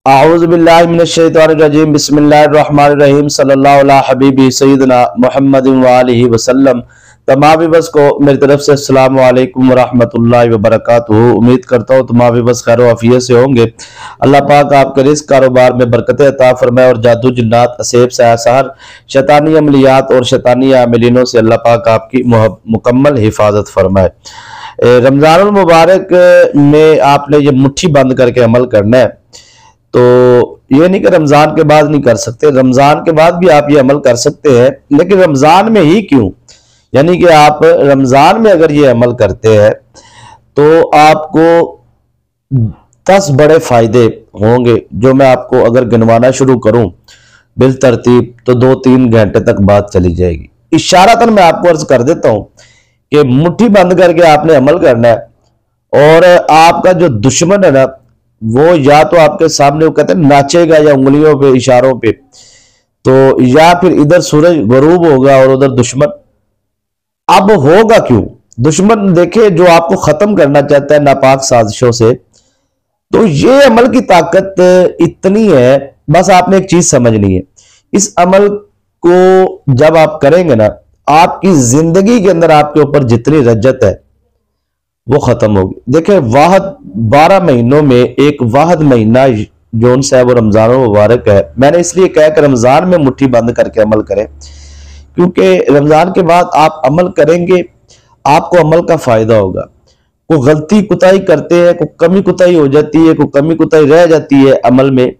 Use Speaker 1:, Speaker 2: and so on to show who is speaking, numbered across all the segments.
Speaker 1: आऊज़ुबिल्लाहि मिनश्शैतानिर्रजीम बिस्मिल्लाहिर्रहमानिर्रहीम सल्लल्लाहु अला हबीबी सय्यिदना मुहम्मद व आलिहि वसल्लम। तमाम व्यूअर्स को मेरी तरफ से अस्सलामु अलैकुम व रहमतुल्लाहि व बरकातुहू। उम्मीद करता हूँ तमाम व्यूअर्स खैर व आफियत से होंगे। अल्लाह पाक आपके रिज़्क़ कारोबार में बरकत अता फरमाए और जादू जिन्नात असेब सहर शैतानी अमलियात और शैतानी आमिलीनों से अल्लाह पाक आपकी मुकम्मल हिफाजत फरमाए। रमज़ानुल मुबारक में आपने ये मुट्ठी बंद करके अमल करना है। तो ये नहीं कि रमजान के बाद नहीं कर सकते, रमजान के बाद भी आप ये अमल कर सकते हैं, लेकिन रमजान में ही क्यों? यानी कि आप रमजान में अगर ये अमल करते हैं तो आपको 10 बड़े फायदे होंगे, जो मैं आपको अगर गिनवाना शुरू करूं बिल तरतीब तो 2-3 घंटे तक बात चली जाएगी। इशारतन मैं आपको अर्ज कर देता हूं कि मुट्ठी बंद करके आपने अमल करना है और आपका जो दुश्मन है ना, वो या तो आपके सामने वो कहते हैं नाचेगा या उंगलियों पे इशारों पे, तो या फिर इधर सूरज गरूब होगा और उधर दुश्मन। अब होगा क्यों? दुश्मन देखे जो आपको खत्म करना चाहता है नापाक साजिशों से। तो ये अमल की ताकत इतनी है, बस आपने एक चीज समझनी है, इस अमल को जब आप करेंगे ना, आपकी जिंदगी के अंदर आपके ऊपर जितनी रज्जत है वो खत्म होगी। देखिए, वाहद 12 महीनों में एक वाहद महीना जोन सा है वो रमजान मुबारक है। मैंने इसलिए कहा कि रमजान में मुट्ठी बंद करके अमल करें, क्योंकि रमजान के बाद आप अमल करेंगे, आपको अमल का फायदा होगा। कोई गलती कुताही करते हैं, कोई कमी कुताही हो जाती है, कोई कमी कुताही रह जाती है अमल में,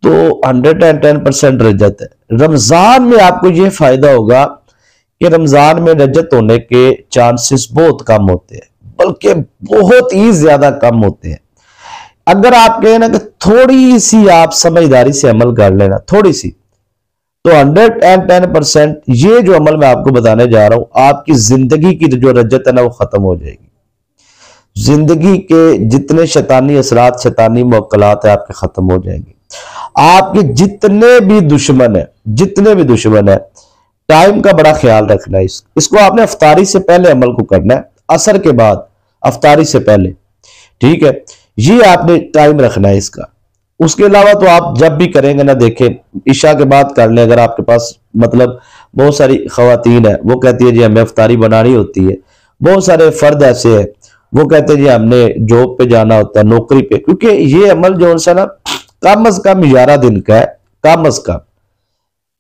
Speaker 1: तो 110% रज्जत है। रमजान में आपको ये फायदा होगा कि रमजान में रज्जत होने के चांसेस बहुत कम होते हैं, बल्कि बहुत ही ज्यादा कम होते हैं। अगर आप कहें ना कि थोड़ी सी आप समझदारी से अमल कर लेना, थोड़ी सी, तो 110% ये जो अमल मैं आपको बताने जा रहा हूं, आपकी जिंदगी की जो रज्जत है ना वो खत्म हो जाएगी। जिंदगी के जितने शैतानी असरात, शैतानी मुवक्कलात है, आपके खत्म हो जाएंगे। आपके जितने भी दुश्मन है, टाइम का बड़ा ख्याल रखना है। इसको आपने अफ्तारी से पहले अमल को करना है, असर के बाद, अफ्तारी से पहले, ठीक है? ये आपने टाइम रखना है इसका। उसके अलावा तो आप जब भी करेंगे ना, देखें ईशा के बाद कर लें। अगर आपके पास मतलब बहुत सारी खवातीन है, वो कहती है जी हमें अफ्तारी बनानी होती है। बहुत सारे फर्द ऐसे हैं, वो कहते हैं जी हमने जॉब पे जाना होता है, नौकरी पे, क्योंकि ये अमल जो सा ना कम अज कम 11 दिन का है। कम अज कम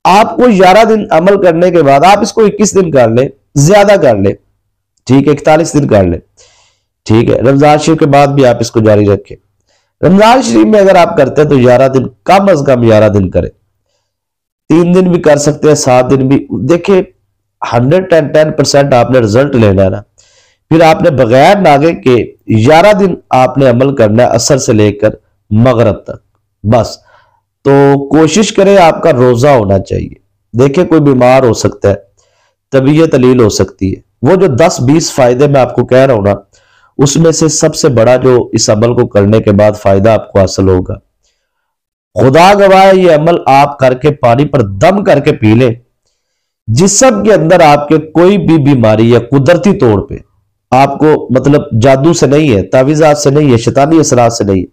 Speaker 1: आपको 11 दिन अमल करने के बाद आप इसको 21 दिन कर ले, ज्यादा कर ले, ठीक है, 41 दिन कर ले, ठीक है। रमजान शरीफ के बाद भी आप इसको जारी रखें। रमजान शरीफ में अगर आप करते हैं तो 11 दिन, कम अज कम 11 दिन करें। 3 दिन भी कर सकते हैं, 7 दिन भी। देखिए, 110% आपने रिजल्ट लेना है ना, फिर आपने बगैर नागे के 11 दिन आपने अमल करना है, असर से लेकर मगरब तक, बस। तो कोशिश करें, आपका रोजा होना चाहिए। देखिए, कोई बीमार हो सकता है, तबीयत अलील हो सकती है, वो जो 10-20 फायदे मैं आपको कह रहा हूं ना, उसमें से सबसे बड़ा जो इस अमल को करने के बाद फायदा आपको हासिल होगा, खुदा गवाह, ये अमल आप करके पानी पर दम करके पी ले, जिस्म के अंदर आपके कोई भी बीमारी या कुदरती तौर पे आपको, मतलब जादू से नहीं है, तावीज़ात से नहीं है, शैतानी असरात से नहीं है।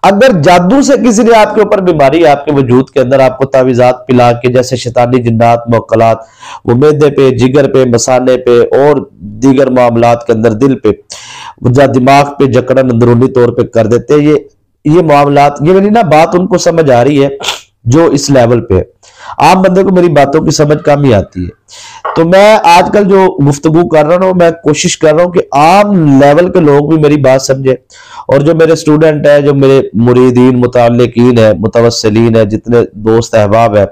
Speaker 1: अगर जादू से किसी ने आपके ऊपर बीमारी, आपके वजूद के अंदर आपको तावीज़ात पिला के, जैसे शैतानी जिन्नात मुवक्कलात, वो मैदे पे, जिगर पे, मसाने पे और दीगर मामलात के अंदर, दिल पे, दिमाग पे जकड़न अंदरूनी तौर पे कर देते हैं, ये मामलात, ये मेरी ना बात उनको समझ आ रही है जो इस लेवल पे है। आम बंदे को मेरी बातों की समझ कम ही आती है। तो मैं आजकल जो गुफ्तगू कर रहा हूं, मैं कोशिश कर रहा हूं कि आम लेवल के लोग भी मेरी बात समझे, और जो मेरे स्टूडेंट है, जो मेरे मुरीदीन, मुताल्लिकीन है, मुतवस्सिलीन है, जितने दोस्त अहबाब है,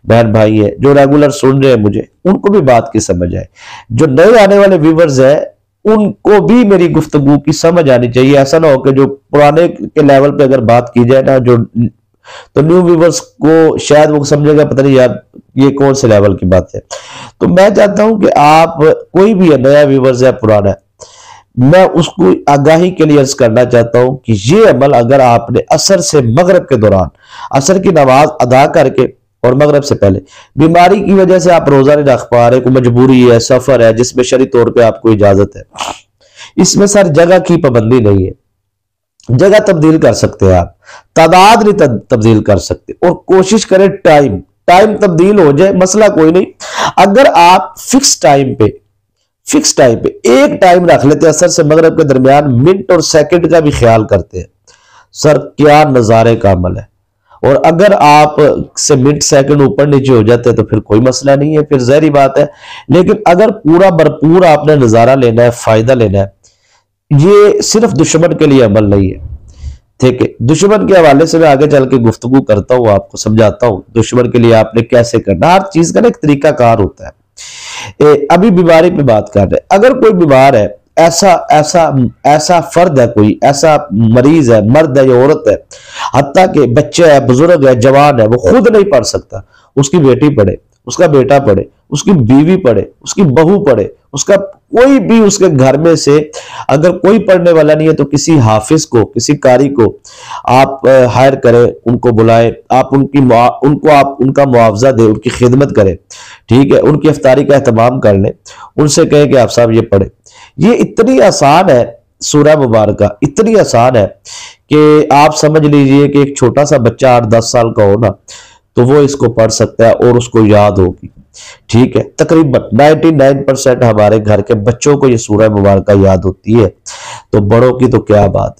Speaker 1: बहन भाई है, जो रेगुलर सुन रहे हैं मुझे, उनको भी बात की समझ आए। जो नए आने वाले व्यूवर्स है, उनको भी मेरी गुफ्तगू की समझ आनी चाहिए। ऐसा ना हो कि जो पुराने के लेवल पे अगर बात की जाए ना, जो तो न्यू व्यूवर्स को शायद वो समझेगा पता नहीं यार ये कौन से लेवल की बात है। तो मैं चाहता हूं कि आप, कोई भी नया व्यूवर्स है, पुराना है, मैं उसको आगाही के लिए अर्ज करना चाहता हूं कि ये अमल अगर आपने असर से मगरब के दौरान, असर की नमाज अदा करके और मगरब से पहले, बीमारी की वजह से आप रोजा नहीं रख पा रहे, कोई मजबूरी है, सफर है जिसमें शरई तौर पे आपको इजाजत है, इसमें सर जगह की पाबंदी नहीं है, जगह तब्दील कर सकते हैं आप, तादाद नहीं तब्दील कर सकते। और कोशिश करें टाइम टाइम तब्दील हो जाए, मसला कोई नहीं। अगर आप फिक्स टाइम पे एक टाइम रख लेते हैं असर से मगरिब के दरमियान, मिनट और सेकंड का भी ख्याल करते हैं, सर क्या नजारे का अमल है। और अगर आप से मिनट सेकंड ऊपर नीचे हो जाते हैं तो फिर कोई मसला नहीं है, फिर जहरी बात है। लेकिन अगर पूरा भरपूर आपने नजारा लेना है, फायदा लेना है, ये सिर्फ दुश्मन के लिए अमल नहीं है, ठीक है। दुश्मन के हवाले से मैं आगे चल के गुफ्तगू करता हूं, आपको समझाता हूं दुश्मन के लिए आपने कैसे करना। हर चीज का ना एक तरीका कार होता है। अभी बीमारी पे बात कर रहे हैं। अगर कोई बीमार है, ऐसा ऐसा ऐसा फर्द है, कोई ऐसा मरीज है, मर्द है या औरत है, हत्ता के बच्चे है, बुजुर्ग है, जवान है, वो खुद नहीं पढ़ सकता, उसकी बेटी पढ़े, उसका बेटा पढ़े, उसकी बीवी पढ़े, उसकी बहू पढ़े, उसका कोई भी उसके घर में से अगर कोई पढ़ने वाला नहीं है तो किसी हाफिज को, किसी कारी को आप हायर करें, उनको बुलाएं, आप उनका मुआवजा दें, उनकी खिदमत करें, ठीक है, उनकी इफ्तारी का एहतमाम कर लें, उनसे कहें कि आप साहब ये पढ़े। ये इतनी आसान है सूरह मुबारक, इतनी आसान है कि आप समझ लीजिए कि एक छोटा सा बच्चा 8-10 साल का हो ना, तो वो इसको पढ़ सकता है और उसको याद होगी, ठीक है। तकरीबन 99% हमारे घर के बच्चों को ये सूरह मुबारक याद होती है, तो बड़ों की तो क्या बात।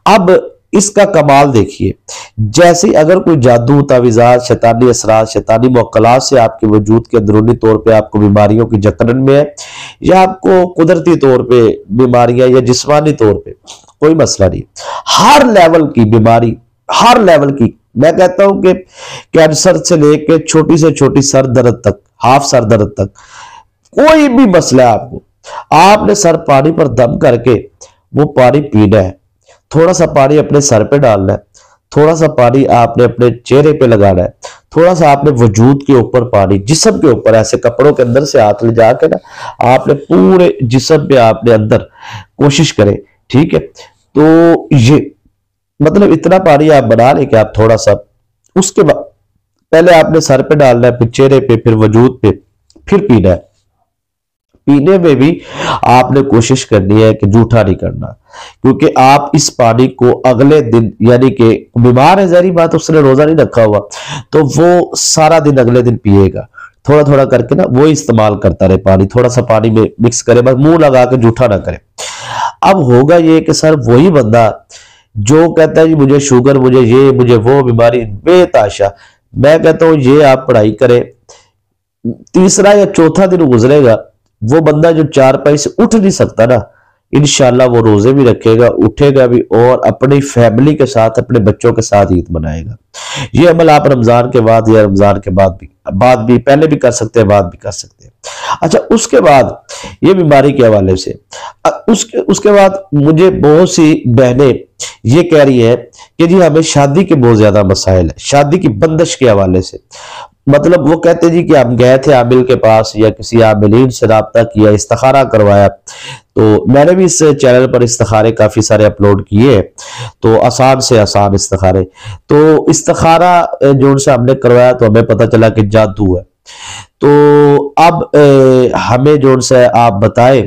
Speaker 1: अब इसका कमाल देखिए, जैसे अगर कोई जादू, तावीज़ात, शैतानी असरार, शैतानी मुअक्कलात से आपके वजूद के अंदरूनी तौर पे आपको बीमारियों की जकड़न में है, या आपको कुदरती तौर पे बीमारियां या जिस्मानी तौर पे, कोई मसला नहीं। हर लेवल की बीमारी, हर लेवल की, मैं कहता हूं कि कैंसर से लेके छोटी से छोटी सर दर्द तक, हाफ सर दर्द तक, कोई भी मसला है आपको, आपने सर पानी पर दम करके वो पानी पीना है। थोड़ा सा पानी अपने सर पे डालना है, थोड़ा सा पानी आपने अपने चेहरे पे लगाना है, थोड़ा सा आपने वजूद के ऊपर पानी, जिस्म के ऊपर, ऐसे कपड़ों के अंदर से हाथ ले जाके ना आपने पूरे जिस्म पे आपने अंदर कोशिश करें, ठीक है। तो ये मतलब इतना पानी आप बना लें कि आप थोड़ा सा, उसके बाद पहले आपने सर पे डालना है, फिर चेहरे पे, फिर वजूद पे, फिर पीना है। पीने में भी आपने कोशिश करनी है कि जूठा नहीं करना, क्योंकि आप इस पानी को अगले दिन, यानी कि बीमार है, जहरी बात, उसने रोजा नहीं रखा हुआ, तो वो सारा दिन अगले दिन पिएगा, थोड़ा थोड़ा करके ना वो इस्तेमाल करता रहे पानी, थोड़ा सा पानी में मिक्स करे, बस मुंह लगा के जूठा ना करे। अब होगा ये कि सर वही बंदा जो कहता है जी मुझे शुगर, मुझे ये, मुझे वो बीमारी, बेताशा, मैं कहता हूं ये आप पढ़ाई करें, तीसरा या चौथा दिन गुजरेगा, वो बंदा जो चारपाई से उठ नहीं सकता ना, इंशाल्लाह वो रोजे भी रखेगा, उठेगा भी, और अपनी फैमिली के साथ, अपने बच्चों के साथ ईद मनाएगा। ये अमल आप रमजान के बाद या रमजान के बाद भी पहले भी कर सकते हैं, बाद भी कर सकते हैं। अच्छा, उसके बाद ये बीमारी के हवाले से उसके बाद मुझे बहुत सी बहनें ये कह रही है कि जी हमें शादी के बहुत ज्यादा मसाइल है, शादी की बंदिश के हवाले से। मतलब वो कहते जी कि हम गए थे आमिल के पास या किसी आमिलीन से राब्ता किया, इस्तिखारा करवाया, तो मैंने भी इस चैनल पर इस्तिखारे काफी सारे अपलोड किए, तो आसान से आसान इस्तिखारे, तो इस्तिखारा जो उनसे हमने करवाया तो हमें पता चला कि जादू है। तो अब हमें जो उनसे आप बताएं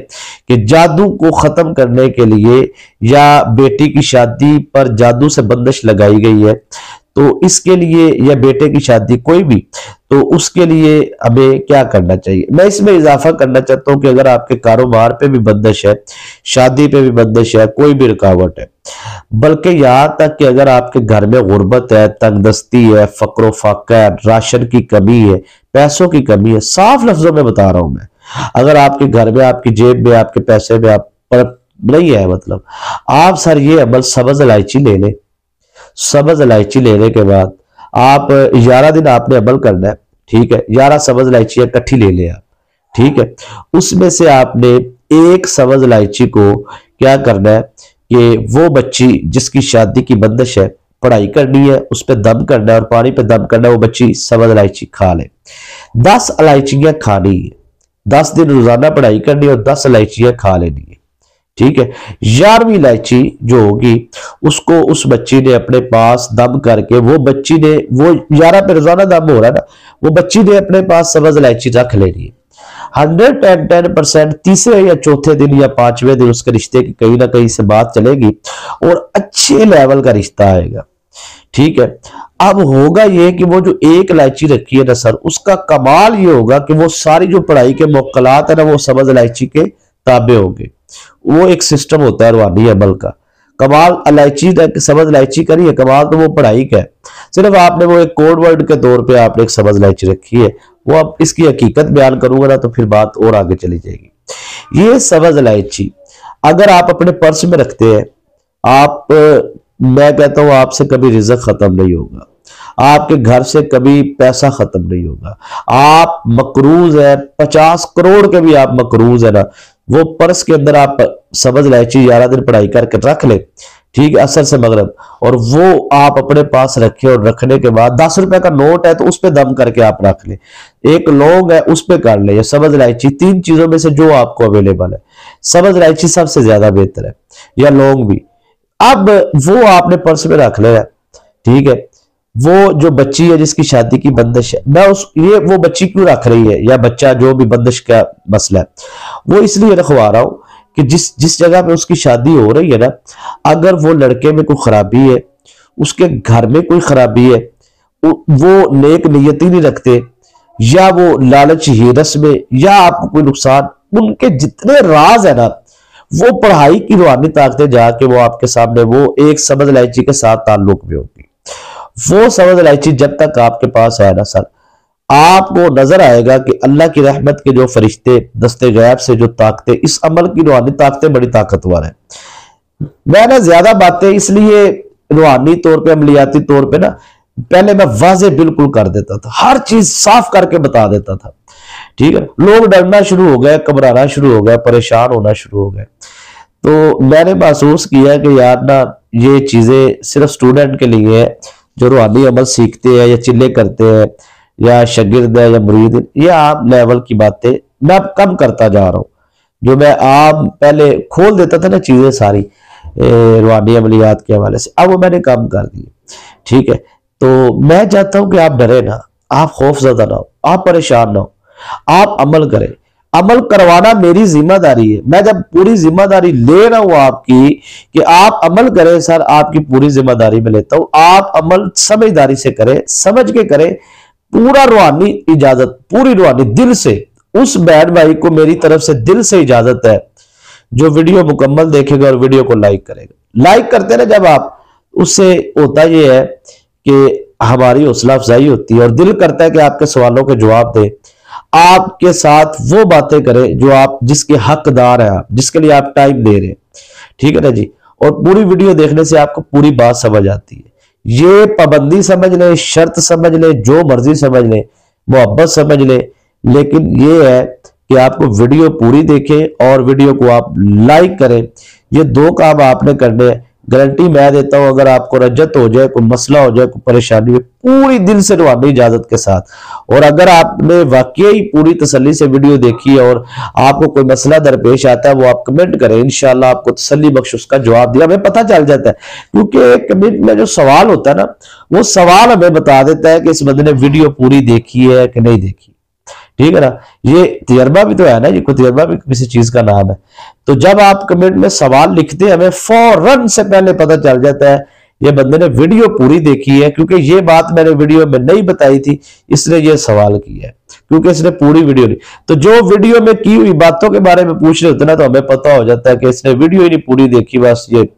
Speaker 1: कि जादू को खत्म करने के लिए, या बेटी की शादी पर जादू से बंदिश लगाई गई है, तो इसके लिए, या बेटे की शादी कोई भी, तो उसके लिए हमें क्या करना चाहिए। मैं इसमें इजाफा करना चाहता हूं कि अगर आपके कारोबार पे भी बंदिश है, शादी पे भी बंदिश है, कोई भी रुकावट है, बल्कि यहां तक कि अगर आपके घर में गुर्बत है, तंगदस्ती है, फक्र फाका है, राशन की कमी है, पैसों की कमी है, साफ लफ्जों में बता रहा हूं मैं, अगर आपके घर में, आपकी जेब में, आपके पैसे में आप पर नहीं है, मतलब आप सर ये अमल सब्ज इलायची ले लें। सब्ज इलायची लेने के बाद आप 11 दिन आपने अमल करना है, ठीक है। 11 सब्ज इलायचियां इकट्ठी ले लें आप, ठीक है। उसमें से आपने एक सब्ज इलायची को क्या करना है कि वो बच्ची जिसकी शादी की बंदिश है, पढ़ाई करनी है, उस पर दम करना है और पानी पे दम करना है, वो बच्ची सब्ज इलायची खा ले। 10 इलायचियां खानी है, 10 दिन रोजाना पढ़ाई करनी है और 10 इलायचियां खा लेनी है, ठीक है। 11वीं इलायची जो होगी उसको उस बच्ची ने अपने पास दम करके, वो बच्ची ने, वो 11 पे रोजाना दम हो रहा है ना, वो बच्ची ने अपने पास सब्ज इलायची रख लेनी है। 110% तीसरे या चौथे दिन या पांचवें दिन उसके रिश्ते की कहीं ना कहीं से बात चलेगी और अच्छे लेवल का रिश्ता आएगा। ठीक है, अब होगा ये कि वो जो एक इलायची रखी है ना सर, उसका कमाल ये होगा कि वो सारी जो पढ़ाई के मौकलात है ना वो सब्ज इलायची के ताबे होंगे। वो एक सिस्टम होता है रूहानी अमल का। कमाल इलायची सब्ज इलायची करी है, कमाल तो वो पढ़ाई का है। सिर्फ आपने वो एक कोड वर्ड के तौर पे आपने एक सब्ज इलायची रखी है। वो अब इसकी हकीकत बयान करूंगा ना तो फिर बात और आगे चली जाएगी। ये सब्ज इलायची अगर आप अपने पर्स में रखते हैं, आप मैं कहता हूं आपसे कभी रिज़्क खत्म नहीं होगा, आपके घर से कभी पैसा खत्म नहीं होगा। आप मकरूज है, 50 करोड़ के भी आप मकरूज है ना, वो पर्स के अंदर आप सब्ज इलायची 11 दिन पढ़ाई करके रख ले, ठीक है, असर से मगरब, और वो आप अपने पास रखे और रखने के बाद 10 रुपए का नोट है तो उस पर दम करके आप रख ले, एक लौंग है उस पर कर ले, या सब्ज इलायची, 3 चीजों में से जो आपको अवेलेबल है, सब्ज इलायची सबसे ज्यादा बेहतर है, या लौंग भी। अब वो आपने पर्स में रख लिया, ठीक है। वो जो बच्ची है जिसकी शादी की बंदिश है, मैं ये वो बच्ची क्यों रख रही है या बच्चा, जो भी बंदिश का मसला है, वो इसलिए रखवा रहा हूं कि जिस जगह पे उसकी शादी हो रही है ना, अगर वो लड़के में कोई खराबी है, उसके घर में कोई खराबी है, वो नेक नियति नहीं रखते, या वो लालच हिरस में, या आपको कोई नुकसान, उनके जितने राज है ना, वो पढ़ाई की रूहानी ताकतें जाके वो आपके सामने वो एक सब्ज इलायची के साथ ताल्लुक में होगी। वो सब्ज इलायची जब तक आपके पास है ना सर, आपको नजर आएगा कि अल्लाह की रहमत के जो फरिश्ते दस्ते गैब से जो ताकतें, इस अमल की रूहानी ताकतें बड़ी ताकतवर है। मैंने ज्यादा बातें इसलिए रूहानी तौर पे, अमलियाती तौर पे ना, पहले मैं वाजे बिल्कुल कर देता था, हर चीज साफ करके बता देता था, ठीक है। लोग डरना शुरू हो गए, घबराना शुरू हो गए, परेशान होना शुरू हो गए। तो मैंने महसूस किया कि यार ना, ये चीजें सिर्फ स्टूडेंट के लिए है जो रूहानी अमल सीखते हैं या चिल्ले करते हैं, या शागिर्द है या मुरीद, ये आम लेवल की बातें मैं अब कम करता जा रहा हूँ। जो मैं आम पहले खोल देता था ना चीजें सारी रूहानी अमलियात के हवाले से, अब वो मैंने कम कर दी, ठीक है। तो मैं चाहता हूं कि आप डरे ना, आप खौफजदा ना हो, आप परेशान ना हो, आप अमल करें। अमल करवाना मेरी जिम्मेदारी है। मैं जब पूरी जिम्मेदारी ले रहा हूं आपकी कि आप अमल करें सर, आपकी पूरी जिम्मेदारी में लेता हूं। आप अमल समझदारी से करें, समझ के करें, पूरा रूहानी इजाजत, पूरी रूहानी दिल से। उस बहन भाई को मेरी तरफ से दिल से इजाजत है जो वीडियो मुकम्मल देखेगा और वीडियो को लाइक करेगा। लाइक करते ना जब आप, उससे होता यह है कि हमारी हौसला अफजाई होती है और दिल करता है कि आपके सवालों के जवाब दे, आपके साथ वो बातें करें जो आप, जिसके हकदार है आप, जिसके लिए आप टाइम दे रहे हैं, ठीक है ना जी। और पूरी वीडियो देखने से आपको पूरी बात समझ आती है। ये पाबंदी समझ ले, शर्त समझ ले, जो मर्जी समझ ले, मोहब्बत समझ ले, लेकिन ये है कि आपको वीडियो पूरी देखें और वीडियो को आप लाइक करें। ये 2 काम आपने करने हैं। गारंटी मैं देता हूं, अगर आपको रज्जत हो जाए, कोई मसला हो जाए, कोई परेशानी हो, पूरी दिल से रूहानी इजाजत के साथ, और अगर आपने वाकई पूरी तसल्ली से वीडियो देखी है और आपको कोई मसला दरपेश आता है, वो आप कमेंट करें, इंशाल्लाह आपको तसल्ली बख्श उसका जवाब दिया हमें पता चल जाता है। क्योंकि कमेंट में जो सवाल होता है ना, वो सवाल हमें बता देता है कि इस बंदे ने वीडियो पूरी देखी है कि नहीं देखी, ठीक है ना। ये तजर्बा भी तो है ना, ये कोई तजर्बा भी किसी चीज का नाम है। तो जब आप कमेंट में सवाल लिखते हैं, हमें फौरन से पहले पता चल जाता है ये बंदे ने वीडियो पूरी देखी है, क्योंकि ये बात मैंने वीडियो में नहीं बताई थी, इसने ये सवाल किया है, क्योंकि इसने पूरी वीडियो नहीं। तो जो वीडियो में की हुई बातों के बारे में पूछ रहे होते ना, तो हमें पता हो जाता है कि इसने वीडियो ही नहीं पूरी देखी, बस ये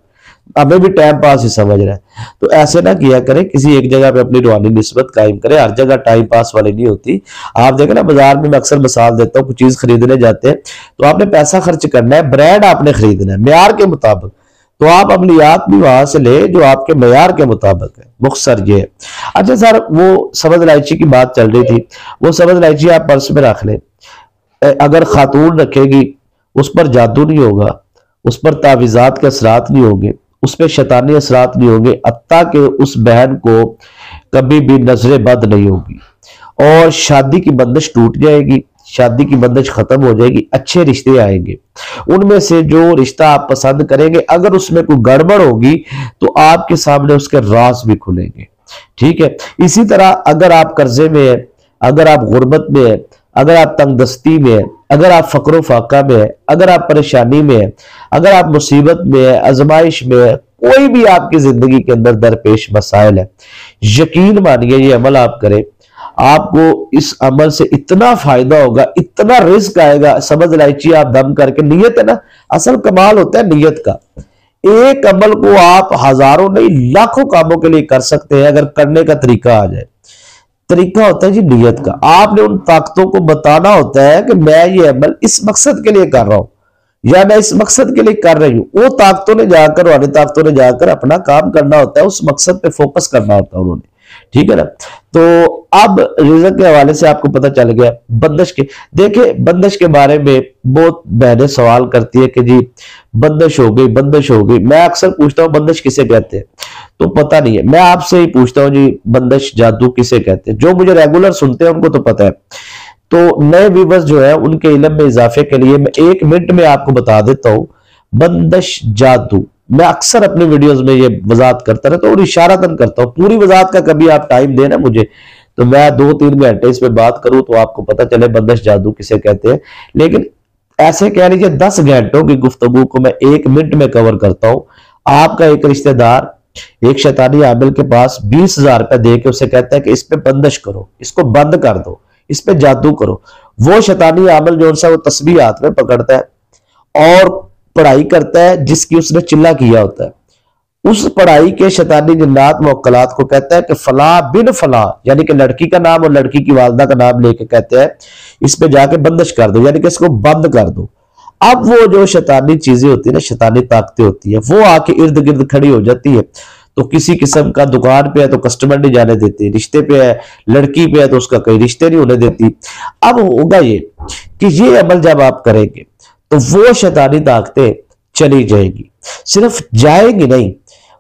Speaker 1: हमें भी टाइम पास ही समझ रहा है। तो ऐसे ना किया करें, किसी एक जगह पे अपनी रूहानी निस्बत कायम करें। हर जगह टाइम पास वाली नहीं होती। आप देखें ना, बाजार में मैं अक्सर मिसाल देता हूँ, कुछ चीज खरीदने जाते हैं तो आपने पैसा खर्च करना है, ब्रांड आपने खरीदना है मेयार के मुताबिक, तो आप अमलियात भी वहां से ले जो आपके मेयार के मुताबिक है। मुख्तसर ये है। अच्छा सर, वो सब्ज इलायची की बात चल रही थी, वो सब्ज इलायची आप पर्स में रख लें। अगर खातून रखेगी, उस पर जादू नहीं होगा, उस पर तावीज़ात के असरात नहीं होंगे, उस पर शैतानी असरात नहीं होंगे, अत्ता के उस बहन को कभी भी नजर बद नहीं होगी, और शादी की बंदिश टूट जाएगी, शादी की बंदिश खत्म हो जाएगी, अच्छे रिश्ते आएंगे। उनमें से जो रिश्ता आप पसंद करेंगे, अगर उसमें कोई गड़बड़ होगी तो आपके सामने उसके राज भी खुलेंगे, ठीक है। इसी तरह अगर आप कर्जे में है, अगर आप गुर्बत में है, अगर आप तंगदस्ती में है, अगर आप फक्र फाका में है, अगर आप परेशानी में है, अगर आप मुसीबत में है, आजमाइश में है, कोई भी आपकी जिंदगी के अंदर दरपेश मसाइल है, यकीन मानिए ये अमल आप करें, आपको इस अमल से इतना फायदा होगा, इतना रिस्क आएगा, समझ लाइची आप दम करके। नियत है ना, असल कमाल होता है नियत का। एक अमल को आप हजारों नहीं लाखों कामों के लिए कर सकते हैं अगर करने का तरीका आ जाए। तरीका होता है जी नियत का। आपने उन ताकतों को बताना होता है कि मैं ये अमल इस मकसद के लिए कर रहा हूं या मैं इस मकसद के लिए कर रही हूं। वो ताकतों ने जाकर, वाली ताकतों ने जाकर अपना काम करना होता है, उस मकसद पे फोकस करना होता है उन्होंने, ठीक है ना। तो अब रिजक के हवाले से आपको पता चल गया। बंदिश के, देखिए बंदिश के बारे में बहुत बहनें सवाल करती है कि जी बंदिश हो गई, बंदिश हो गई। मैं अक्सर पूछता हूँ बंदिश किसे कहते हैं, तो पता नहीं है। मैं आपसे ही पूछता हूँ जी बंदिश जादू किसे कहते हैं। जो मुझे रेगुलर सुनते हैं उनको तो पता है, तो नए व्यूअर्स जो है उनके इल्म में इजाफे के लिए मैं 1 मिनट में आपको बता देता हूँ बंदिश जादू। मैं अक्सर अपने वीडियोस में ये वजाहत करता रहता हूँ और इशारतन करता हूँ। पूरी वजाहत का कभी आप टाइम देना मुझे, तो मैं 2-3 घंटे इस पे बात करूं तो आपको पता चले बंदिश जादू किसे कहते हैं। लेकिन ऐसे कह लीजिए 10 घंटों की गुफ्तगू को मैं 1 मिनट में कवर करता हूं। आपका एक रिश्तेदार एक शैतानी आमिल के पास 20,000 रुपए दे के उसे कहता है कि इस पे बंदिश करो, इसको बंद कर दो, इस पे जादू करो। वो शैतानी आमिल जो सा वो तस्बीह हाथ में पकड़ता है और पढ़ाई करता है जिसकी उसने चिल्ला किया होता है। उस पढ़ाई के शैतानी जिन्नात मुवक्कलात को कहता है कि फला बिन फला, यानी कि लड़की का नाम और लड़की की वालदा का नाम लेके कहते हैं इस पे जाके बंदिश कर दो, यानी कि इसको बंद कर दो। अब वो जो शैतानी चीजें होती है ना, शैतानी ताकतें होती है, वो आके इर्द गिर्द खड़ी हो जाती है। तो किसी किस्म का दुकान पे है तो कस्टमर नहीं जाने देती, रिश्ते पे है, लड़की पे है तो उसका कई रिश्ते नहीं होने देती। अब होगा ये कि ये अमल जब आप करेंगे तो वो शैतानी ताकतें चली जाएगी। सिर्फ जाएगी नहीं,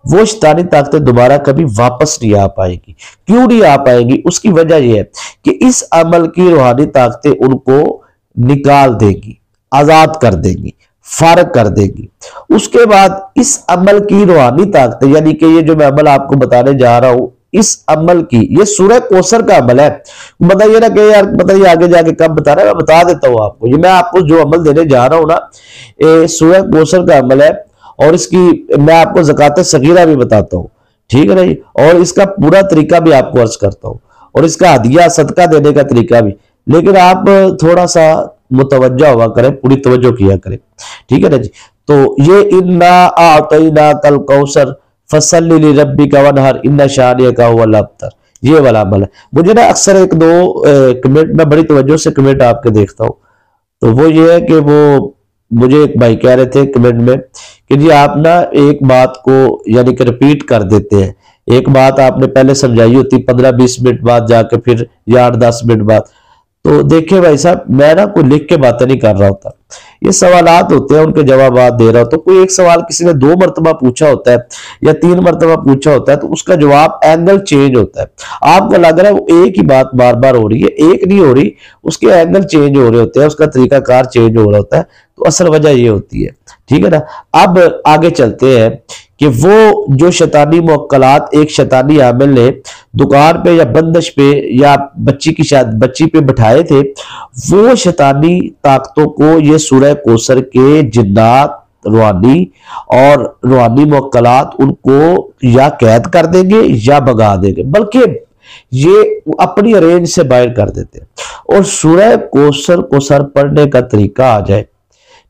Speaker 1: वो शैतानी ताकतें दोबारा कभी वापस नहीं आ पाएगी। क्यों नहीं आ पाएगी? उसकी वजह यह है कि इस अमल की रूहानी ताकतें उनको निकाल देगी, आजाद कर देगी, फारग कर देगी। उसके बाद इस अमल की रूहानी ताकतें, यानी कि ये जो मैं अमल आपको बताने जा रहा हूं, इस अमल की, ये सूरह कौसर का अमल है। बताइए ना कि यार बताइए आगे जाके कब बता रहा है, मैं बता देता हूं आपको। ये मैं आपको जो अमल देने जा रहा हूं ना, सूरह कौसर का अमल है और इसकी मैं आपको ज़कात सगीरा भी बताता हूँ, ठीक है ना जी। और इसका पूरा तरीका भी आपको अर्ज करता हूँ और इसका हदिया सदका देने का तरीका भी। लेकिन आप थोड़ा सा मुतवज्जा हुआ करें, पूरी तवज्जो किया करें, ठीक है ना जी। तो ये इन्ना आतैना कल कौसर फसल्लि लिरब्बिका वनहर इन्ना शानिअका हुवल अब्तर, ये वाला अमल है। मुझे ना अक्सर 1-2 कमेंट में बड़ी तवज्जो से कमेंट आपके देखता हूँ, तो वो ये है कि वो मुझे एक भाई कह रहे थे कमेंट में कि जी आप ना एक बात को यानी कि रिपीट कर देते हैं। एक बात आपने पहले समझाई होती 15-20 मिनट बाद जाके फिर या 8-10 मिनट बाद। तो देखिए भाई साहब, मैं ना कोई लिख के बातें नहीं कर रहा होता, ये सवालात होते हैं उनके जवाब दे रहा हो। तो कोई एक सवाल किसी ने 2 मरतबा पूछा होता है या 3 मरतबा पूछा होता है तो उसका जवाब एंगल चेंज होता है। आपको लग रहा है वो एक ही बात बार बार हो रही है, एक नहीं हो रही, उसके एंगल चेंज हो रहे होते हैं, उसका तरीकाकार चेंज हो रहा होता है। तो असल वजह ये होती है, ठीक है ना। अब आगे चलते हैं कि वो जो शैतानी मुवक्कलात एक शैतानी आमिल ने दुकान पे या बंदिश पे या बच्ची पे बिठाए थे, वो शैतानी ताकतों को ये सूरह कौसर के जिन्नात रूहानी और रूहानी मुवक्कलात उनको या कैद कर देंगे या भगा देंगे, बल्कि ये अपनी रेंज से बाहर कर देते हैं। और सूरह कौसर को सर पढ़ने का तरीका आ जाए,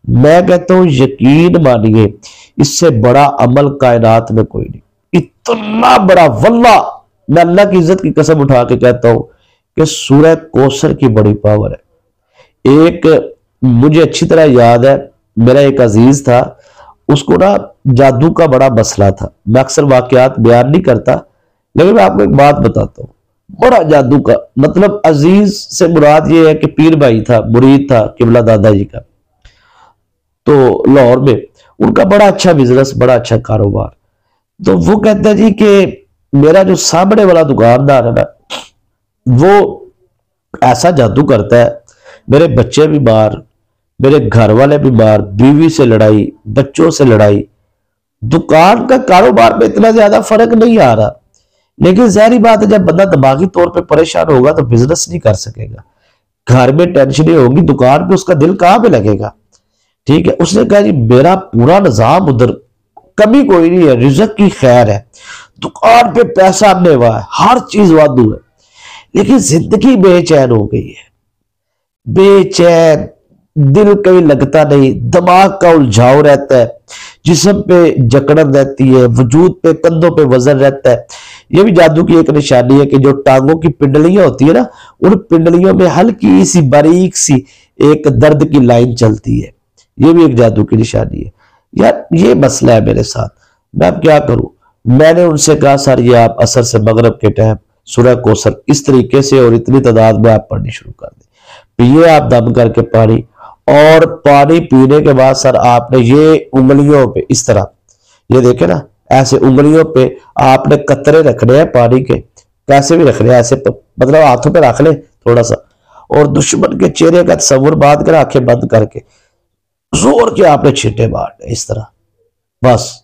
Speaker 1: मैं कहता हूं यकीन मानिए इससे बड़ा अमल कायनात में कोई नहीं। इतना बड़ा, वल्ला मैं अल्लाह की इज्जत की कसम उठा के कहता हूं कि सूरह कौसर की बड़ी पावर है। एक मुझे अच्छी तरह याद है, मेरा एक अजीज था, उसको ना जादू का बड़ा मसला था। मैं अक्सर वाकयात बयान नहीं करता, लेकिन मैं आपको एक बात बताता हूँ। बड़ा जादू का मतलब, अजीज से मुराद ये है कि पीर भाई था, मुरीद था किबला दादाजी का। तो लाहौर में उनका बड़ा अच्छा बिजनेस, बड़ा अच्छा कारोबार। तो वो कहता है जी कि मेरा जो सामने वाला दुकानदार है ना, वो ऐसा जादू करता है, मेरे बच्चे बीमार, मेरे घर वाले बीमार, बीवी से लड़ाई, बच्चों से लड़ाई, दुकान का कारोबार में इतना ज्यादा फर्क नहीं आ रहा। लेकिन जाहिर बात है जब बंदा दिमागी तौर पे परेशान होगा तो बिजनेस नहीं कर सकेगा। घर में टेंशन होगी, दुकान पे उसका दिल कहां पे लगेगा। ठीक है, उसने कहा जी मेरा पूरा निजाम उधर, कमी कोई नहीं है, रिज़्क की खैर है, दुकान पे पैसा आने हुआ है, हर चीज वादू है, लेकिन जिंदगी बेचैन हो गई है, बेचैन, दिल कहीं लगता नहीं, दिमाग का उलझाव रहता है, जिस्म पे जकड़न रहती है, वजूद पे, कंधों पे वजन रहता है। ये भी जादू की एक निशानी है कि जो टांगों की पिंडलियां होती है ना, उन पिंडलियों में हल्की सी बारीक सी एक दर्द की लाइन चलती है, ये भी एक जादू की निशानी है। यार ये मसला है मेरे साथ, मैं अब क्या करूं। मैंने उनसे कहा सर ये आप असर से मगरब के टाइम सूरह कौसर इस तरीके से और इतनी तादाद में आप पढ़नी शुरू कर दें, पिए आप दम करके पानी, और पानी पीने के बाद सर आपने ये उंगलियों पे इस तरह, ये देखे ना, ऐसे उंगलियों पे आपने कतरे रखने हैं पानी के, कैसे भी रखने हैं, ऐसे मतलब हाथों पे रख ले थोड़ा सा, और दुश्मन के चेहरे का तस्वुर बांध कर आंखें बंद करके जोर के आपने छींटे मारने इस तरह बस,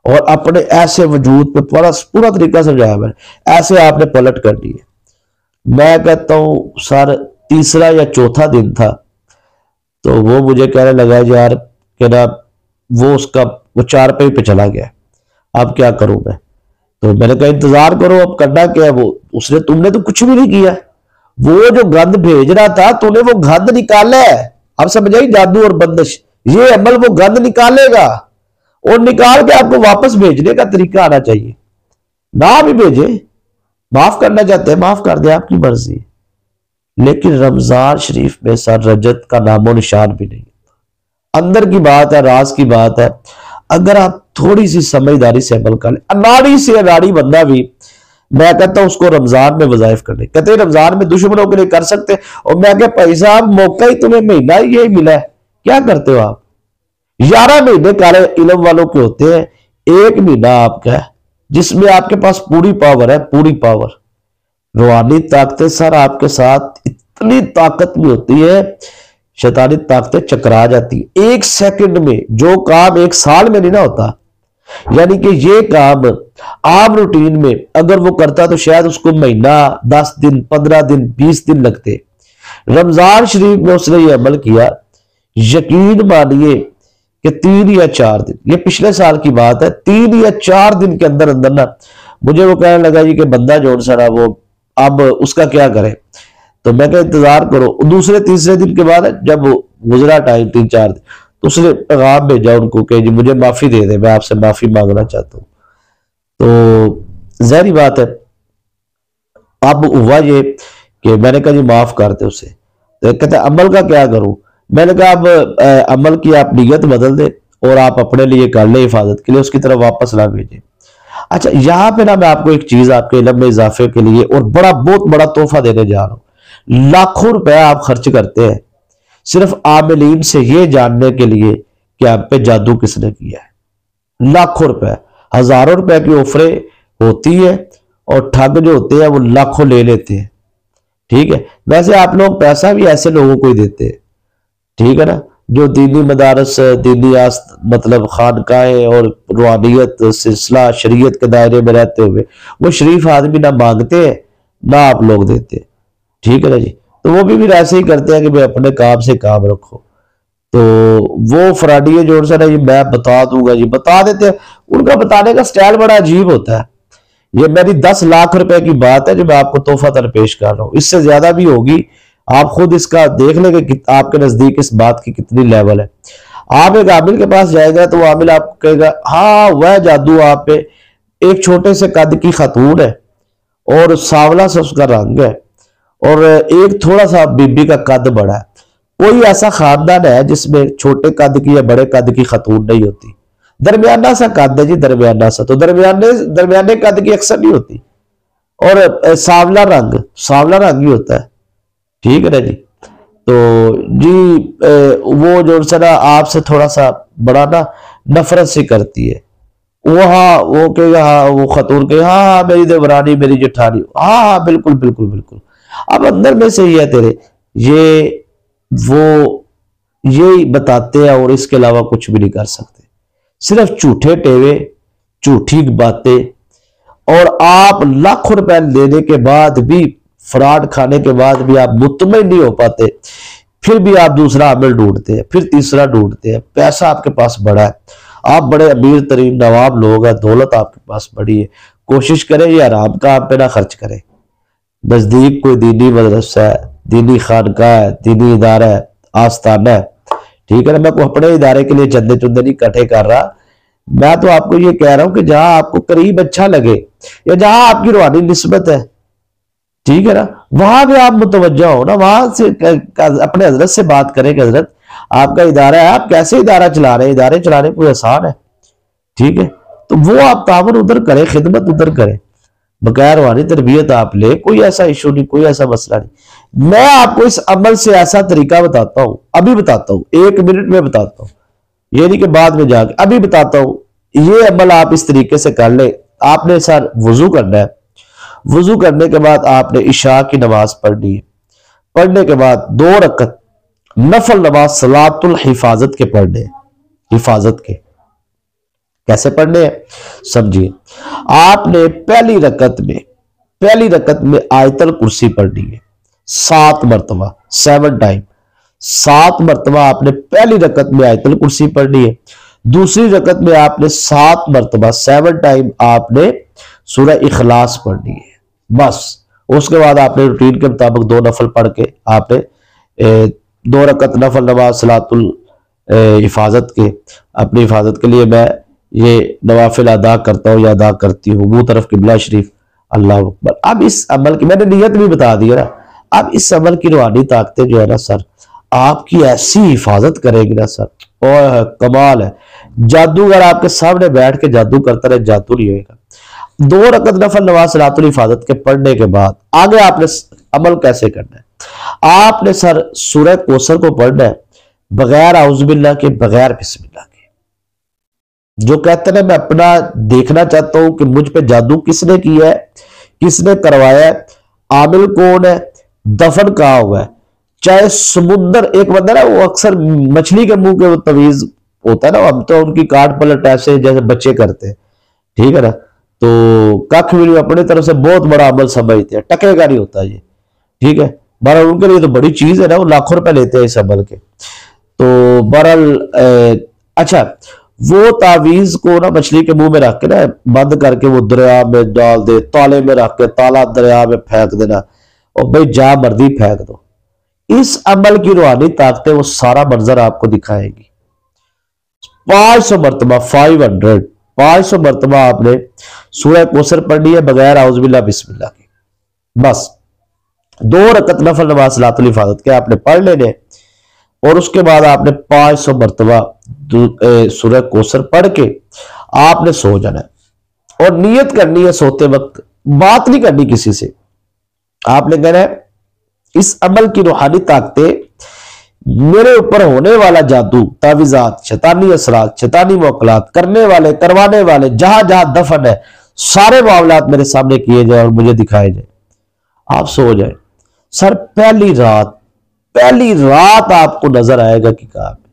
Speaker 1: और अपने ऐसे वजूद पे पूरा तरीका समझाया मैंने, ऐसे आपने पलट कर दी है। मैं कहता हूं सर तीसरा या चौथा दिन था, तो वो मुझे कहने लगा यार कि ना वो चारपाई पे चला गया, अब क्या करूं मैं। तो मैंने कहा इंतजार करो, अब करना क्या है। वो उसने, तुमने तो कुछ भी नहीं किया, वो जो गंद भेज रहा था तूने वो गंद निकाला है। अब समझ आई जादू और बंदिश, ये अमल वो गंद निकालेगा और निकाल के आपको वापस भेजने का तरीका आना चाहिए। ना भी भेजे, माफ करना चाहते हैं माफ कर दे, आपकी मर्जी, लेकिन रमजान शरीफ में सर रजत का नामो निशान भी नहीं। अंदर की बात है, राज की बात है, अगर आप थोड़ी सी समझदारी से अमल कर ले, अनाड़ी से अनाड़ी बंदा भी, मैं कहता हूं उसको रमजान में वजाइफ करने, कहते हैं रमजान में दुश्मनों के लिए कर सकते, और मैं क्या भाई साहब मौका ही तुम्हें महीना ये मिला है, क्या करते हो आप। 11 महीने काले इल्म वालों के होते हैं, एक महीना आपका है जिसमें आपके पास पूरी पावर है, पूरी पावर, रूहानी ताकतें सर आपके साथ इतनी ताकत भी होती है, शैतानी ताकतें चकरा जाती है एक सेकंड में, जो काम एक साल में नहीं ना होता। यानी कि ये काम आम रूटीन में अगर वो करता तो शायद उसको महीना, 10 दिन, 15 दिन, 20 दिन लगते। रमजान शरीफ में उसने ये अमल किया, यकीन मानिए कि 3 या 4 दिन, ये पिछले साल की बात है, 3 या 4 दिन के अंदर अंदर ना मुझे वो कहने लगा जी कि बंदा जोड़ सा वो अब उसका क्या करे। तो मैं क्या इंतजार करो, दूसरे तीसरे दिन के बाद जब गुजरा टाइम 3-4 दिन, तो उसने पैगाम भेजा उनको कि जी मुझे माफी दे दे, मैं आपसे माफी मांगना चाहता हूँ। तो जाहिर बात है अब हुआ ये कि मैंने कहा जी माफ कर दे उसे। तो कहते अमल का क्या करूं। मैंने कहा अब अमल की आप नीयत बदल दे और आप अपने लिए कर ले, हिफाजत के लिए उसकी तरफ वापस ना भेजे। अच्छा यहां पे ना मैं आपको एक चीज आपके इल्म में इजाफे के लिए और बहुत बड़ा तोहफा देने जा रहा हूं। लाखों रुपए आप खर्च करते हैं सिर्फ आमिलीन से ये जानने के लिए कि आप पे जादू किसने किया है। लाखों रुपए, हजारों रुपए की ऑफरें होती है और ठग जो होते हैं वो लाखों ले लेते हैं। ठीक है, वैसे आप लोग पैसा भी ऐसे लोगों को ही देते हैं, ठीक है ना, जो दीनी मदारस, दीनी मतलब खानकाएं और रूहानियत सिलसिला शरीयत के दायरे में रहते हुए वो शरीफ आदमी ना मांगते हैं ना आप लोग देते हैं। ठीक है ना जी, तो वो भी ऐसे ही करते हैं कि भाई अपने काम से काम रखो। तो वो फराडिये जोड़ से ना जी मैं बता दूंगा जी, बता देते हैं। उनका बताने का स्टाइल बड़ा अजीब होता है। ये मेरी 10 लाख रुपए की बात है जो मैं आपको तोहफा तर पेश कर रहा हूं, इससे ज्यादा भी होगी, आप खुद इसका देख लेंगे कि आपके नजदीक इस बात की कितनी लेवल है। आप एक आमिल के पास जाएगा तो वो आमिल आपको कहेगा हाँ वह जादू आप पे, एक छोटे से कद की खातून है और सांवला सा उसका रंग है और एक थोड़ा सा बीबी का कद बड़ा है। कोई ऐसा खानदान है जिसमें छोटे कद की या बड़े कद की खातून नहीं होती, दरमियाना सा कद है जी, दरमियाना सा। तो दरमियाने कद की अक्सर नहीं होती और सांवला रंग ही होता है। ठीक है ना जी। तो जी वो जो सना आपसे थोड़ा सा बड़ा ना नफरत से करती है। वो कहेगा हाँ, वो खतून कहे हाँ मेरी देवरानी, मेरी जेठानी, हाँ बिल्कुल बिल्कुल बिल्कुल। अब अंदर में से ही है तेरे, ये वो ये बताते हैं और इसके अलावा कुछ भी नहीं कर सकते, सिर्फ झूठे टेवे, झूठी बातें। और आप लाखों रुपए लेने के बाद भी फ्रॉड खाने के बाद भी आप मुतमईन नहीं हो पाते, फिर भी आप दूसरा अमल ढूंढते हैं, फिर तीसरा ढूंढते हैं। पैसा आपके पास बड़ा है, आप बड़े अमीर तरीन नवाब लोग हैं, दौलत आपके पास बड़ी है, कोशिश करें ये आराम का आप पे ना खर्च करें। नजदीक कोई दीनी मदरसा है, दीनी खानका है, दीनी इदारा है, आस्थाना है, ठीक है ना। मैं अपने इदारे के लिए चंदे चुंदे नहीं इकट्ठे कर रहा, मैं तो आपको ये कह रहा हूं कि जहां आपको करीब अच्छा लगे या जहां आपकी रूहानी निस्बत है, ठीक है ना, वहां भी आप मुतवज्जा हो ना, वहां से अपने हजरत से बात करें कि हजरत आपका इदारा है, आप कैसे इदारा चला रहे हैं, इदारे चलाने कोई आसान है, ठीक है। तो वो आप तावन उधर करें, खिदमत उधर करें, बगैर रूहानी तरबियत आप ले, कोई ऐसा इशू नहीं, कोई ऐसा मसला नहीं। मैं आपको इस अमल से ऐसा तरीका बताता हूं, अभी बताता हूं, 1 मिनट में बताता हूं, ये नहीं कि बाद में जाके, अभी बताता हूं। ये अमल आप इस तरीके से कर ले। आपने सर वुजू करना है, वुजू करने के बाद आपने इशा की नमाज पढ़नी है, पढ़ने के बाद 2 रकत नफल नमाज सलातुल हिफाजत के पढ़ने, हिफाजत के कैसे पढ़ने हैं समझिए। आपने पहली रकत में आयतल कुर्सी पढ़नी है 7 मरतबा, 7 टाइम, 7 मरतबा आपने पहली रकत में आयतल कुर्सी पढ़नी है। दूसरी रकत में आपने 7 मरतबा 7 टाइम आपने सूरह इखलास पढ़नी है, बस। उसके बाद आपने रूटीन के मुताबिक 2 नफल पढ़ के आपने 2 रकत नफल नमाज सलातुल हिफाजत के, अपनी हिफाजत के लिए मैं ये नवाफिल अदा करता हूँ या अदा करती हूँ, मुंह तरफ किबला शरीफ, अल्लाह अकबर। अब इस अमल की मैंने नियत भी बता दी है ना। अब इस अमल की रूहानी ताकतें जो है ना सर, आपकी ऐसी हिफाजत करेगी ना सर, और कमाल है। जादूगर आपके सामने बैठ के जादू करता रहे, जादू नहीं होगा। 2 रकत नफल नमाज सलातुल हिफाजत के पढ़ने के बाद आगे आपने अमल कैसे करना है, आपने सर सूरह कौसर को पढ़ना है बगैर औज़ुबिल्लाह के, बगैर बिस्मिल्लाह के। जो कहते हैं मैं अपना देखना चाहता हूं कि मुझ पे जादू किसने किया है, किसने करवाया है, आमिल कौन है, दफन कहाँ हुआ है। चाहे समुद्र, एक बंदा ना वो अक्सर मछली के मुंह के वो तवीज होता है ना, हम तो उनकी काट पलट ऐसे जैसे बच्चे करते हैं, ठीक है ना। तो कख भी अपने तरफ से बहुत बड़ा अमल समझते हैं, टकेगा नहीं होता ये, ठीक है। बहरहाल उनके लिए तो बड़ी चीज है ना, वो लाखों रुपए लेते हैं इस अमल के। तो बहरहाल अच्छा, वो तावीज को ना मछली के मुंह में रख के ना बंद करके वो दरिया में डाल दे, ताले में रख के ताला दरिया में फेंक देना, और भाई जा मर्दी फेंक दो। इस अमल की रूहानी ताकतें वो सारा मंजर आपको दिखाएगी। 500 मरतबा 500 मरतबा आपने सूरह कौसर पढ़नी है बगैर औज़ुबिल्लाह बिस्मिल्लाह की, बस। 2 रकत नफल नमाज सलातुल हिफाजत के आपने पढ़ लेने, और उसके बाद आपने 500 मरतबा सूरह कौसर पढ़ के आपने सो जाना है। और नियत करनी है सोते वक्त, बात नहीं करनी किसी से। आपने कहना है इस अमल की रूहानी ताकतें मेरे ऊपर होने वाला जादू, तावीज़ात, शैतानी असरात, शैतानी मौकलात करने वाले, करवाने वाले, जहां जहां दफन है, सारे मामलात मेरे सामने किए जाए और मुझे दिखाए जाए। आप सो जाए सर। पहली रात आपको नजर आएगा कि कहां पे।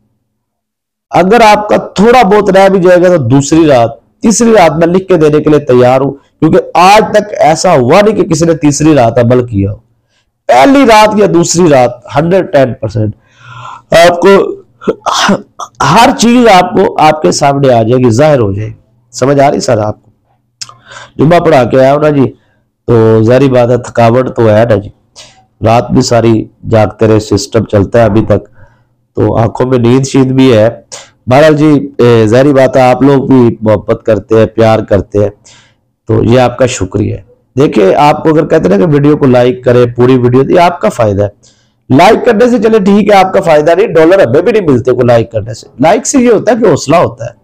Speaker 1: अगर आपका थोड़ा बहुत रह भी जाएगा तो दूसरी रात, तीसरी रात मैं लिख के देने के लिए तैयार हूं, क्योंकि आज तक ऐसा हुआ नहीं कि किसी ने तीसरी रात अमल किया हो। पहली रात या दूसरी रात 110% आपको हर चीज आपको आपके सामने आ जाएगी, जाहिर हो जाएगी। समझ आ रही सर आपको? जुम्मा पढ़ा के आया हो ना जी, तो जारी बात है थकावट तो है ना जी, रात भी सारी जागते रहे, सिस्टम चलता है अभी तक, तो आंखों में नींद शीद भी है। बहरहाल जी जारी बात है, आप लोग भी मोहब्बत करते हैं, प्यार करते हैं, तो ये आपका शुक्रिया है। देखिए आपको अगर कहते हैं कि वीडियो को लाइक करें, पूरी वीडियो, ये आपका फायदा है। लाइक करने से चले ठीक है, आपका फायदा नहीं, डॉलर हमें भी नहीं मिलते को लाइक करने से। लाइक से ये होता है कि हौसला होता है,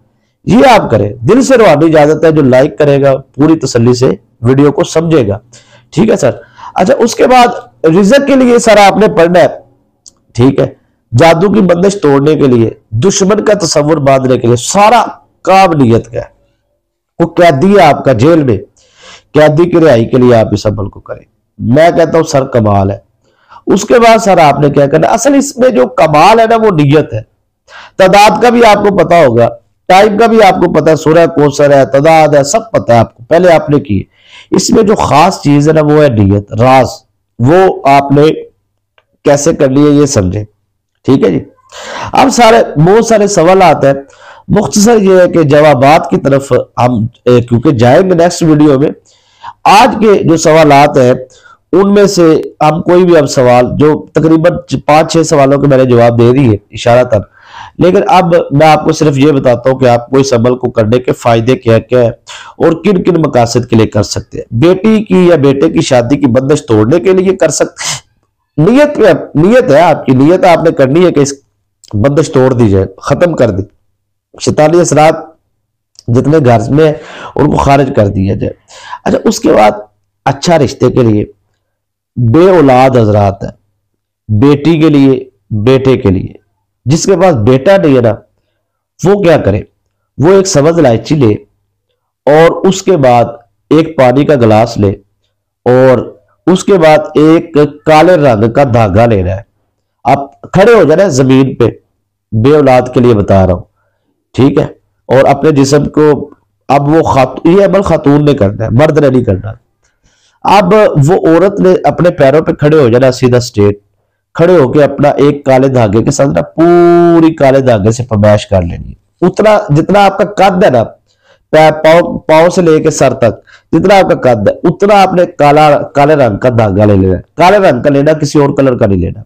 Speaker 1: ये आप करें। दिल से रूहानी इजाजत है, जो लाइक करेगा पूरी तसल्ली से वीडियो को समझेगा, ठीक है सर। अच्छा, उसके बाद रिज़्क के लिए सर आपने पढ़ना है, ठीक है। जादू की बंदिश तोड़ने के लिए, दुश्मन का तस्वुर बांधने के लिए, सारा काम नियत का है। वो कैदी है आपका जेल में, कैदी की रिहाई के लिए आप इस अमल को करें। मैं कहता हूं सर कमाल है। उसके बाद सर आपने क्या करना, असल इसमें जो कमाल है ना वो नियत है। तादाद का भी आपको पता होगा, टाइम का भी आपको पता है, सूरह कौसर है, तादाद है, सब पता है आपको, पहले आपने की। इसमें जो खास चीज है ना वो है नियत, राज। वो आपने कैसे करनी है ये समझे। ठीक है जी। अब बहुत सारे सवाल आते हैं, मुख्तसर ये है कि जवाबात की तरफ हम क्योंकि जाएंगे नेक्स्ट वीडियो में। आज के जो सवालात हैं उनमें से हम कोई भी अब सवाल, जो तकरीबन 5-6 सवालों के मैंने जवाब दे दिए इशारतन, लेकिन अब मैं आपको सिर्फ ये बताता हूं कि आपको इस अमल को करने के फायदे क्या क्या है और किन किन मकासद के लिए कर सकते हैं। बेटी की या बेटे की शादी की बंदिश तोड़ने के लिए कर सकते, नियत है आपकी, नियत आपने करनी है कि इस बंदिश तोड़ दी जाए, खत्म कर दी, शैतानी असरात जितने घर में है उनको खारिज कर दिया जाए। अच्छा, उसके बाद अच्छा रिश्ते के लिए बे औलाद हजरात है, बेटी के लिए, बेटे के लिए। जिसके पास बेटा नहीं है ना, वो क्या करे, वो एक सब्ज इलायची ले और उसके बाद एक पानी का गिलास ले और उसके बाद एक काले रंग का धागा लेना है। आप खड़े हो जाना जमीन पे, बे औलाद के लिए बता रहा हूं, ठीक है। और अपने जिस्म को, अब वो ये अमल खातून ने करना है, मर्द ने नहीं करना। अब वो औरत ने अपने पैरों पे खड़े हो जाना, सीधा स्ट्रेट खड़े होके अपना एक काले धागे के साथ ना पूरी काले धागे से फरमाइश कर लेनी। उतना जितना आपका कद है ना, पाँव से लेके सर तक जितना आपका कद है उतना आपने काले रंग का धागा ले लेना। काले रंग का लेना, किसी और कलर का नहीं लेना,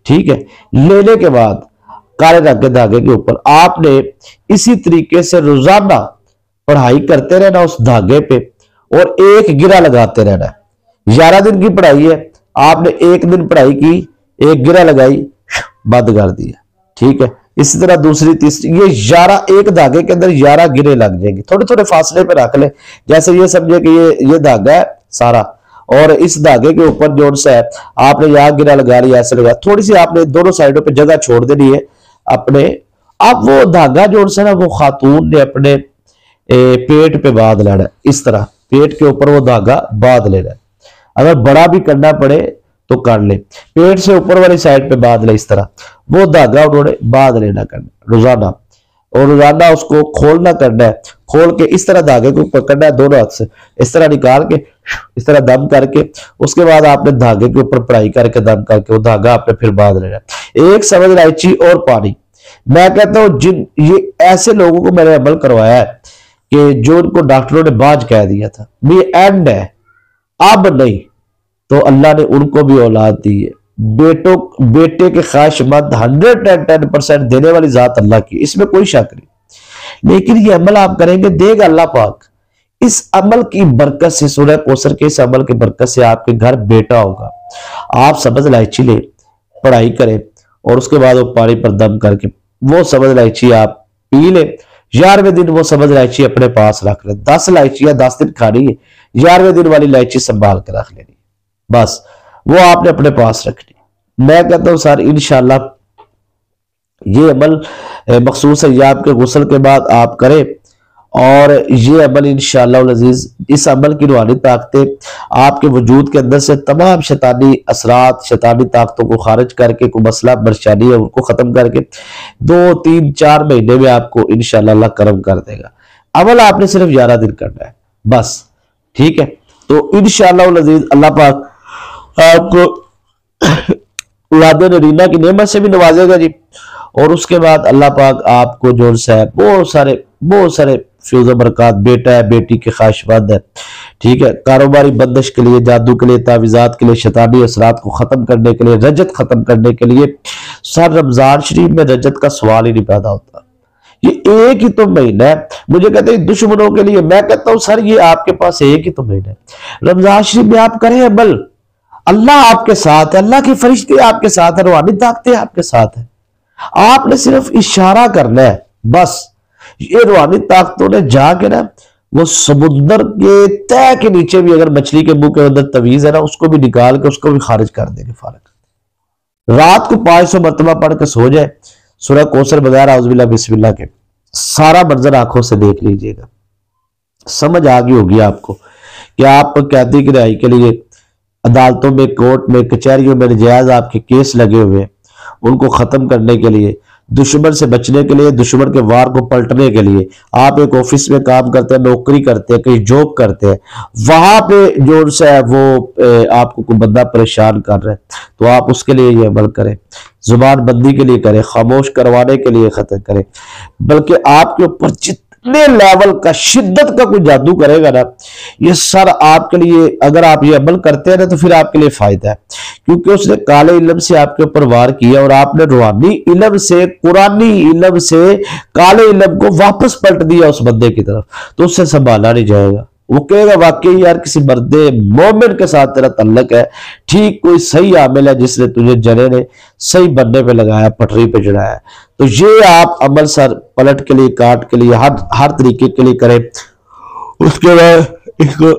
Speaker 1: ठीक है। लेने के बाद काले रंग के धागे के ऊपर आपने इसी तरीके से रोजाना पढ़ाई करते रहना उस धागे पे और एक गिरा लगाते रहना। 11 दिन की पढ़ाई है, आपने एक दिन पढ़ाई की, एक गिरा लगाई, बंद कर दिया, ठीक है। इसी तरह दूसरी तीसरी, ये 11, एक धागे के अंदर 11 गिरे लग जाएंगे। थोड़े थोड़े फासले पे रख ले, जैसे ये समझे कि ये धागा है सारा और इस धागे के ऊपर जो सा है आपने यहाँ गिरा लगा लिया, ऐसे लगा, थोड़ी सी आपने दोनों साइडों पे जगह छोड़ देनी है अपने। अब वो धागा जो सा ना वो खातून ने अपने पेट पे बांध लेना, इस तरह पेट के ऊपर वो धागा बांध लेना। अगर बड़ा भी करना पड़े तो कर ले, पेट से ऊपर वाली साइड पे बांध ले, इस तरह वो धागा उन्होंने बांध लेना करना रोजाना। और रोजाना उसको खोलना करना है, खोल के इस तरह धागे को पकड़ना है दोनों हाथ से, इस तरह निकाल के इस तरह दम करके, उसके बाद आपने धागे के ऊपर पढ़ाई करके दम करके वो धागा आपने फिर बांध लेना। एक सब्ज इलायची और पानी। मैं कहता हूं जिन ये ऐसे लोगों को मैंने अमल करवाया है कि जो उनको डॉक्टरों ने बाज कह दिया था ये एंड है, अब नहीं, तो अल्लाह ने उनको भी औलाद दी है। बेटे के ख्वाहिशमंद 110% देने वाली जात अल्लाह की, इसमें कोई शक नहीं। लेकिन ये अमल आप करेंगे, देगा अल्लाह पाक। इस अमल की बरकत से, सूरह कौसर के इस अमल की बरकत से आपके घर बेटा होगा। आप सब्ज इलायची ले, पढ़ाई करें और उसके बाद वो पानी पर दम करके वो सब्ज इलायची आप पी ले। 11वें दिन वो सब्ज इलायची अपने पास रख ले। 10 इलायचियां 10 दिन खानी है, 11वें दिन वाली इलायची संभाल कर रख लेनी, बस वो आपने अपने पास रखनी। मैं कहता हूं सर इंशाल्लाह ये अमल मखसूस अय्याम के गुस्ल के बाद आप करें और ये अमल इंशाअल्लाह अज़ीज, इस अमल की रूहानी ताकतें आपके वजूद के अंदर से तमाम शैतानी असरात, शैतानी ताकतों को खारिज करके, कोई मसला परेशानी है उनको खत्म करके 2, 3, 4 महीने में आपको इंशाअल्लाह अल्लाह करम कर देगा। अमल आपने सिर्फ 11 दिन करना है बस, ठीक है। तो इंशाअल्लाह अज़ीज अल्लाह पाक आपको औलाद नरीना की नेमत से भी नवाजेगा जी। और उसके बाद अल्लाह पाक आपको जो है बहुत सारे फ्यूज बरकत, बेटा है, बेटी के ख्वाहिशमंद है, ठीक है, कारोबारी बंदिश के लिए, जादू के लिए, तावीज़ात के लिए, शैतानी असरात को खत्म करने के लिए, रजत खत्म करने के लिए। सर रमजान शरीफ में रजत का सवाल ही नहीं पैदा होता, ये एक ही तो महीना है। मुझे कहते हैं दुश्मनों के लिए, मैं कहता हूं सर ये आपके पास एक ही तो महीना है। रमजान शरीफ में आप करें अमल, अल्लाह आपके साथ है, अल्लाह के फरिश्ते आपके साथ है, रूहानी ताकतें आपके साथ है। आपने सिर्फ इशारा करना है बस। ये रूहानी ताकतों ने जाके ना वो समुद्र के तह के नीचे भी अगर मछली के मुंह के अंदर तवीज है ना, उसको भी निकाल के उसको भी खारिज कर देंगे, फारग। रात को 500 मरतबा पढ़ के सो जाए सूरह कौसर बगैर औज़ुबिल्लाह बिस्मिल्लाह के, सारा मंजर आंखों से देख लीजिएगा, समझ आ गई होगी आपको कि आप कैदी की रिहाई के लिए अदालतों में, कोर्ट में, कचहरियों में नजायज आपके केस लगे हुए हैं, उनको खत्म करने के लिए दुश्मन से बचने के लिए, दुश्मन के वार को पलटने के लिए। आप एक ऑफिस में काम करते हैं, नौकरी करते हैं, कहीं जॉब करते हैं, वहां पे जो उनसे है वो आपको कोई बंदा परेशान कर रहा है, तो आप उसके लिए ये अमल करें, जुबान बंदी के लिए करें, खामोश करवाने के लिए खत्म करें। बल्कि आपके ऊपर जितने लेवल का, शिद्दत का कोई जादू करेगा ना, ये सर आपके लिए, अगर आप ये अमल करते हैं ना तो फिर आपके लिए फायदा है, क्योंकि उसने काले इल्म से आपके ऊपर वार किया और आपने रूहानी इल्म से, कुरानी इल्म से काले इल्म को वापस पलट दिया उस बंदे की तरफ, तो उससे संभाला नहीं जाएगा। वो कहेगा वाकई यार किसी मर्दे मोमिन के साथ तेरा तल्लक है, ठीक कोई सही आमिल है जिसने तुझे जने ने सही बनने पे लगाया, पटरी पे चढ़ाया। तो ये आप अमल सर पलट के लिए, काट के लिए, हर तरीके के लिए करें। उसके बाद इसको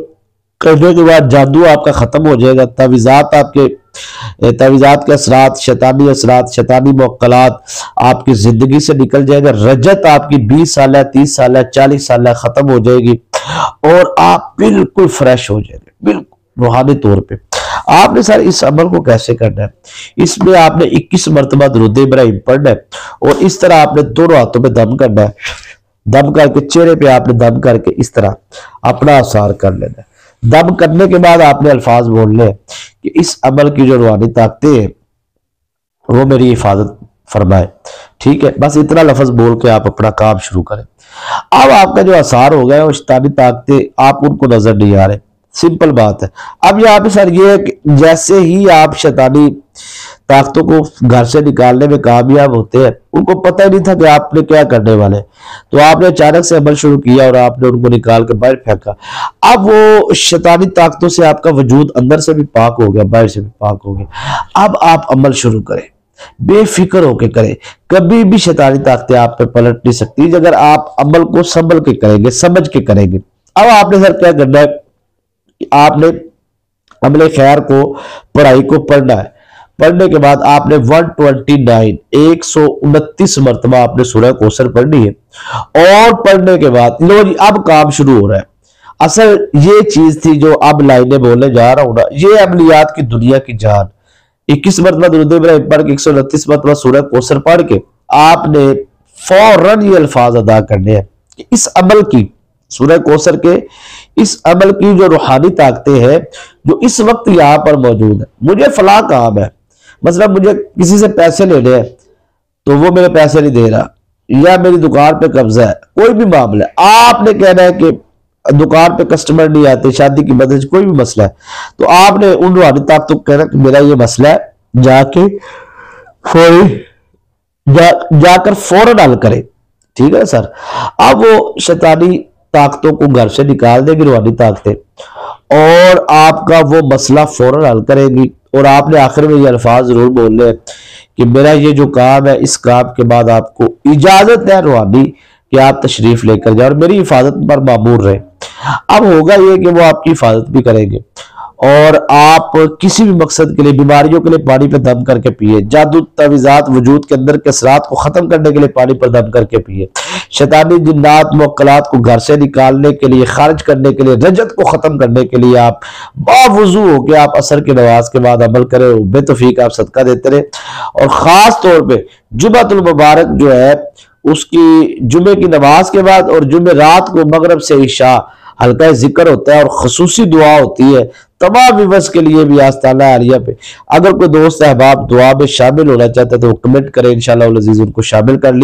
Speaker 1: करने के बाद जादू आपका खत्म हो जाएगा। तावीज़ात आपके, तावीज़ात के असरात, शैतानी असरात, शैतानी मुअक्कलात आपकी जिंदगी से निकल जाएगा। रजत आपकी 20 साल, 30 साल, 40 साल खत्म हो जाएगी और आप बिल्कुल फ्रेश हो जाएंगे, बिल्कुल रूहानी तौर पे। आपने सर इस अमल को कैसे करना है, इसमें आपने 21 मरतबा दुरूद इब्राहिम पढ़ना है और इस तरह आपने दोनों हाथों में दम करना है। दम करके चेहरे पे आपने दम करके इस तरह अपना आसार कर लेना है। दम करने के बाद आपने अल्फाज बोलने हैं कि इस अमल की जो रूहानी ताकतें हैं वो मेरी हिफाजत फरमाए। ठीक है, बस इतना लफ्ज बोल के आप अपना काम शुरू करें। अब आपका जो आसार हो गया, वो शैतानी ताकतें आप उनको नजर नहीं आ रहे, सिंपल बात है। अब यहाँ पे सर ये है कि जैसे ही आप शैतानी ताकतों को घर से निकालने में कामयाब होते हैं, उनको पता ही नहीं था कि आपने क्या करने वाले, तो आपने अचानक से अमल शुरू किया और आपने उनको निकाल के बाहर फेंका। अब वो शैतानी ताकतों से आपका वजूद अंदर से भी पाक हो गया, बाहर से भी पाक हो गया। अब आप अमल शुरू करें, बेफिक्र होके करें, कभी भी शैतानी ताकतें आप पे पलट नहीं सकती अगर आप अमल को संभल के करेंगे, समझ के करेंगे। अब आपने सर क्या करना है, आपने अमले खैर को, पढ़ाई को पढ़ना है। पढ़ने के बाद आपने 129 मरतबा आपने सूरह कौसर पढ़नी है और पढ़ने के बाद लो जी अब काम शुरू हो रहा है। असल ये चीज थी जो अब लाइनें बोलने जा रहा हूं ना, ये अमलियात की दुनिया की जान। 21 मरतबा दुरूद इब्राहिम पढ़ के, 129 मरतबा सूरह कौसर पढ़ के आपने फौरन ये अल्फाज अदा करने हैं कि इस अमल की, सूरह कौसर के इस अमल की जो रूहानी ताकतें हैं जो इस वक्त यहां पर मौजूद है, मुझे फला काम है, मतलब मुझे किसी से पैसे लेने हैं तो वो मेरे पैसे नहीं दे रहा, या मेरी दुकान पे कब्जा है, कोई भी मामला है, आपने कहना है कि दुकान पे कस्टमर नहीं आते, शादी की वजह से कोई भी मसला है, तो आपने उन रूहानी ताकतों को कहना कि मेरा ये मसला है, जाके जाकर फौरन हल करे। ठीक है सर। अब वो शैतानी ताकतों को घर से निकाल देगी रूहानी ताकतें और आपका वो मसला फौरन हल करेगी। और आपने आखिर में ये अल्फाज जरूर बोलने हैं कि मेरा ये जो काम है, इस काम के बाद आपको इजाजत है रूहानी कि आप तशरीफ लेकर जाए और मेरी हिफाजत पर मामूर रहे। अब होगा ये कि वो आपकी हिफाजत भी करेंगे और आप किसी भी मकसद के लिए, बीमारियों के लिए पानी पर दम करके पिए, जादू तवीज़ात वजूद के अंदर के असरात को खत्म करने के लिए पानी पर दम करके पिए, शैतानी जिन्नात मुअक्कलात को घर से निकालने के लिए, खारिज करने के लिए, रजत को खत्म करने के लिए आप बावजू हो के आप असर की नमाज के बाद अमल करें। बेतौफीक आप सदका देते रहे और खास तौर पर जुम्मतुल मुबारक जो है उसकी जुमे की नमाज के बाद और जुमे रात को मगरब से इशा हल्का जिक्र होता है और खसूसी दुआ होती है तमाम व्यूअर्स के लिए भी आस्ताना आलिया पे। अगर कोई दोस्त अहबाब दुआ में शामिल होना चाहता है तो वो कमेंट करें, इंशाअल्लाह उनको शामिल कर लिया।